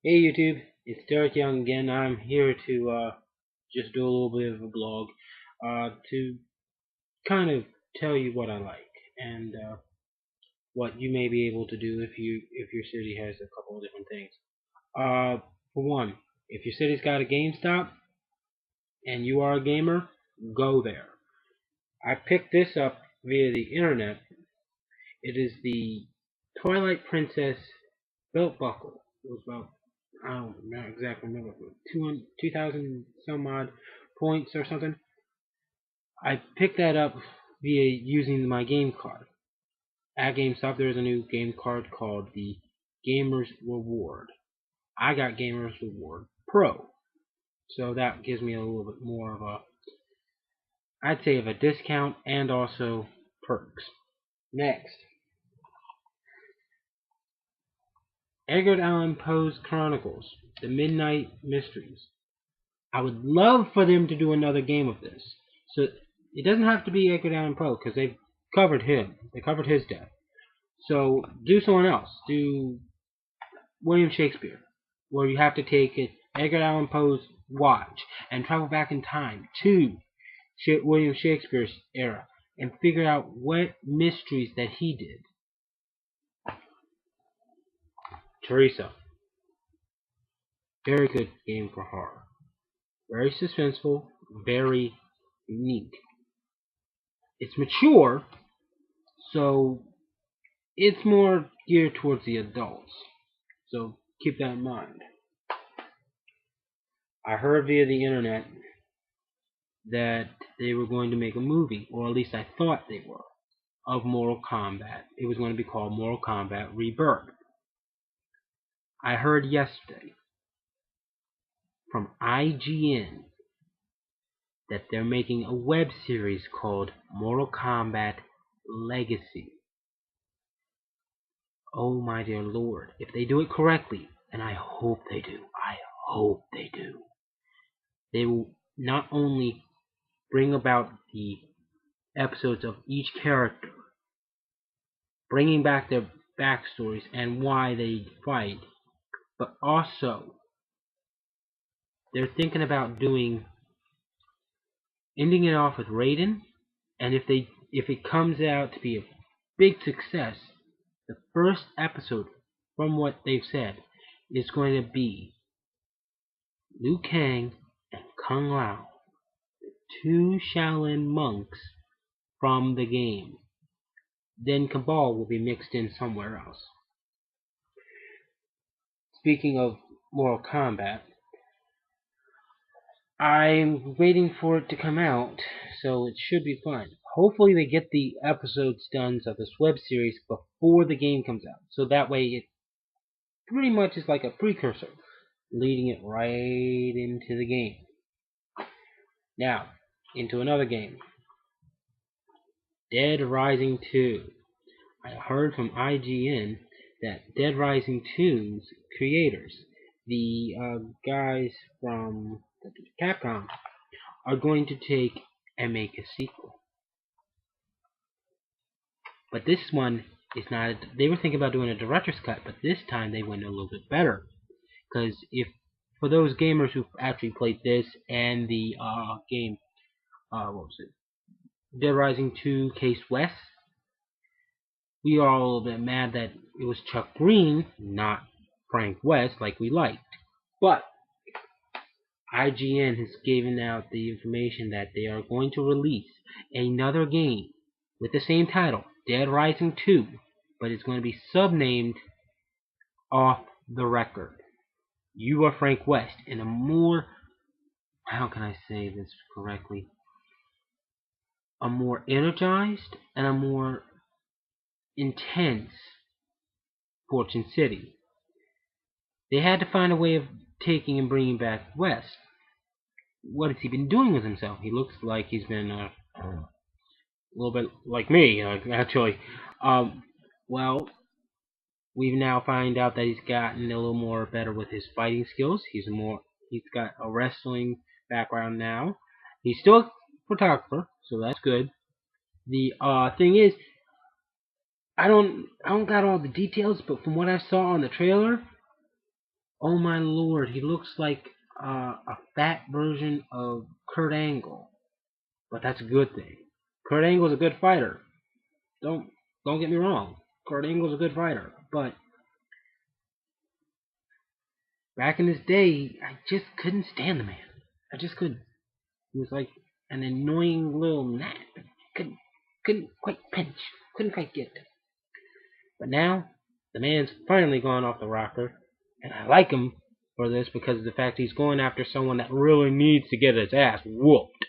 Hey YouTube, it's Derek Young again. I'm here to just do a little bit of a blog to kind of tell you what I like and what you may be able to do if your city has a couple of different things. For one, if your city's got a GameStop and you are a gamer, go there. I picked this up via the internet. It is the Twilight Princess belt buckle. It was about, I don't know exactly remember, 2,000 some odd points or something. I picked that up via using my game card. At GameStop, there's a new game card called the Gamers Reward. I got Gamers Reward Pro, so that gives me a little bit more of a, I'd say, of a discount and also perks. Next, Edgar Allan Poe's Chronicles, The Midnight Mysteries. I would love for them to do another game of this. So it doesn't have to be Edgar Allan Poe because they've covered him. They covered his death. So do someone else. Do William Shakespeare, where you have to take Edgar Allan Poe's watch and travel back in time to William Shakespeare's era and figure out what mysteries that he did. Teresa. Very good game for horror. Very suspenseful, very unique. It's mature, so it's more geared towards the adults. So keep that in mind. I heard via the internet that they were going to make a movie, or at least I thought they were, of Mortal Kombat. It was going to be called Mortal Kombat Rebirth. I heard yesterday from IGN that they're making a web series called Mortal Kombat Legacy. Oh my dear Lord, if they do it correctly, and I hope they do, they will not only bring about the episodes of each character, bringing back their backstories and why they fight, but also they're thinking about ending it off with Raiden, and if it comes out to be a big success, the first episode, from what they've said, is going to be Liu Kang and Kung Lao, the two Shaolin monks from the game. Then Cabal will be mixed in somewhere else. Speaking of Mortal Kombat, I'm waiting for it to come out, so it should be fun. Hopefully they get the episodes done of this web series before the game comes out, so that way it pretty much is like a precursor, leading it right into the game. Now, into another game. Dead Rising 2. I heard from IGN that Dead Rising 2's creators, the guys from Capcom, are going to take and make a sequel. But this one is not. They were thinking about doing a director's cut, but this time they went a little bit better. Because if for those gamers who actually played this and the game, what was it? Dead Rising 2 Case West, we are all a little bit mad that it was Chuck Green, not Frank West, like we liked. But IGN has given out the information that they are going to release another game with the same title, Dead Rising 2, but it's going to be subnamed Off the Record. You are Frank West in a more, how can I say this correctly, a more energized and a more intense Fortune City. They had to find a way of taking and bringing back West. What has he been doing with himself? He looks like he's been a little bit like me, actually. Well, we've now found out that he's gotten a little more better with his fighting skills. He's got a wrestling background now. He's still a photographer, so that's good. The thing is, I don't got all the details, but from what I saw on the trailer, Oh my lord, he looks like a fat version of Kurt Angle. But that's a good thing. Kurt Angle's a good fighter. Don't don't get me wrong. Kurt Angle's a good fighter. But back in his day, I just couldn't stand the man. I just couldn't. He was like an annoying little gnat. Couldn't quite pinch. Couldn't quite get it. But now, the man's finally gone off the rocker. And I like him for this because of the fact he's going after someone that really needs to get his ass whooped.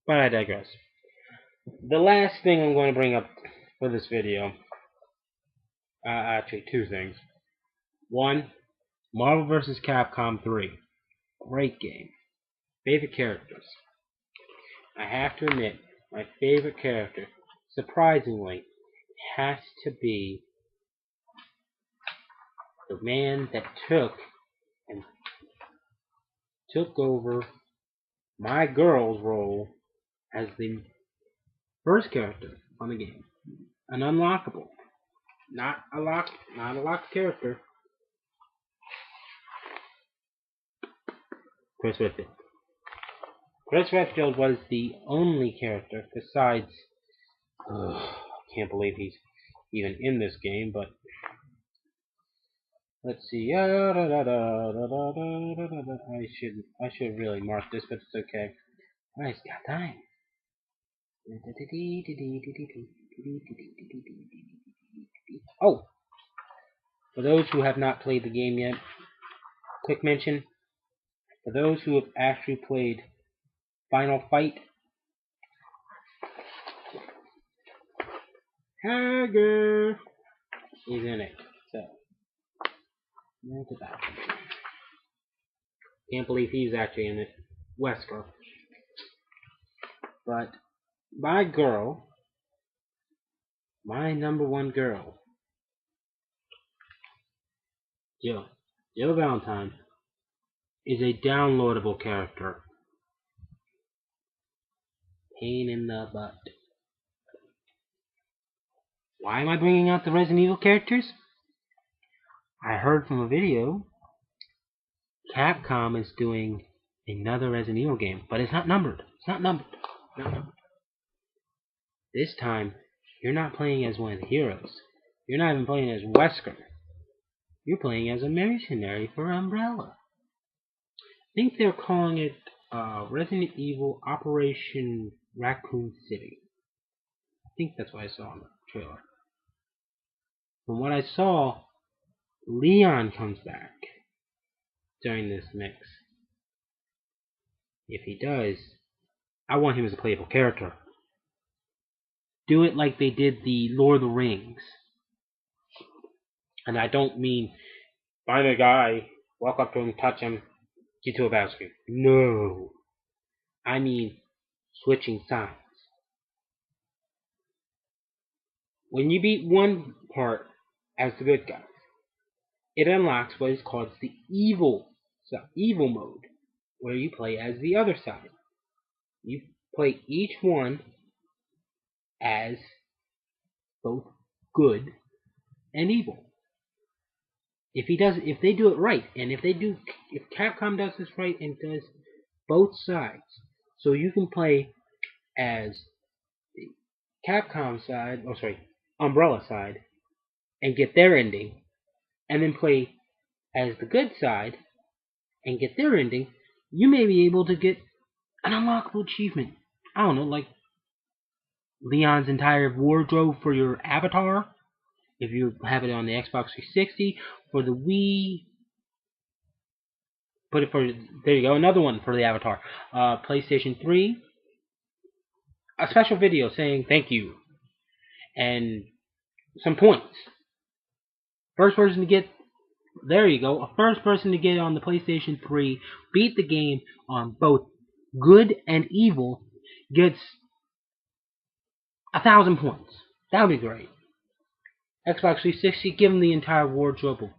But I digress. The last thing I'm going to bring up for this video, actually two things. One, Marvel vs. Capcom 3. Great game. Favorite characters. I have to admit, my favorite character, surprisingly, has to be the man that took over my girl's role as the first character on the game. An unlockable. Not a locked character. Chris Redfield. Chris Redfield was the only character besides... I can't believe he's even in this game, but... Let's see. I should really mark this, but it's okay. I just got time. Oh! For those who have not played the game yet, quick mention. For those who have actually played Final Fight, Hager is in it. So, look at that. Can't believe he's actually in it. Wesker. But my girl, my number one girl, Jill Valentine, is a downloadable character. Pain in the butt. Why am I bringing out the Resident Evil characters? I heard from a video Capcom is doing another Resident Evil game, but it's not numbered. It's not numbered. This time, you're not playing as one of the heroes. You're not even playing as Wesker. You're playing as a mercenary for Umbrella. I think they're calling it Resident Evil Operation Raccoon City. I think that's what I saw in the trailer. From what I saw, Leon comes back during this mix. If he does, I want him as a playable character. Do it like they did the Lord of the Rings. And I don't mean find a guy, walk up to him, touch him, get to a battle screen. No. I mean switching sides. When you beat one part as the good guy, it unlocks what is called the evil mode, where you play as the other side. You play each one as both good and evil. If they do it right, and if Capcom does this right and does both sides, so you can play as the Capcom side, Umbrella side, and get their ending, and then play as the good side and get their ending, you may be able to get an unlockable achievement. I don't know, like Leon's entire wardrobe for your avatar, if you have it on the Xbox 360, for the Wii. There you go, another one for the avatar. PlayStation 3, a special video saying thank you, and some points. First person to get, there you go, a first person to get on the PlayStation 3, beat the game on both good and evil, gets 1,000 points. That would be great. Xbox 360, give them the entire wardrobe of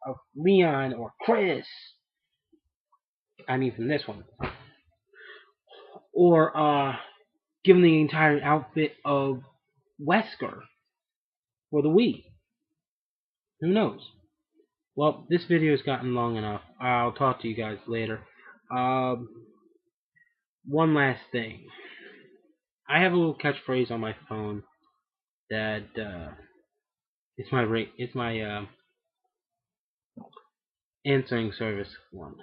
of Leon or Chris. I mean from this one. Or give them the entire outfit of Wesker for the Wii. Who knows? Well, this video's gotten long enough. I'll talk to you guys later. Um, One last thing. I have a little catchphrase on my phone that it's my answering service one.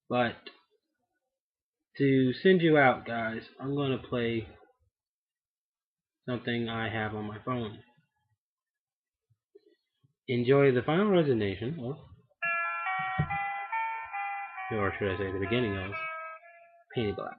But to send you out, guys, I'm gonna play something I have on my phone. Enjoy the final resignation of, or should I say the beginning of, Painted Black.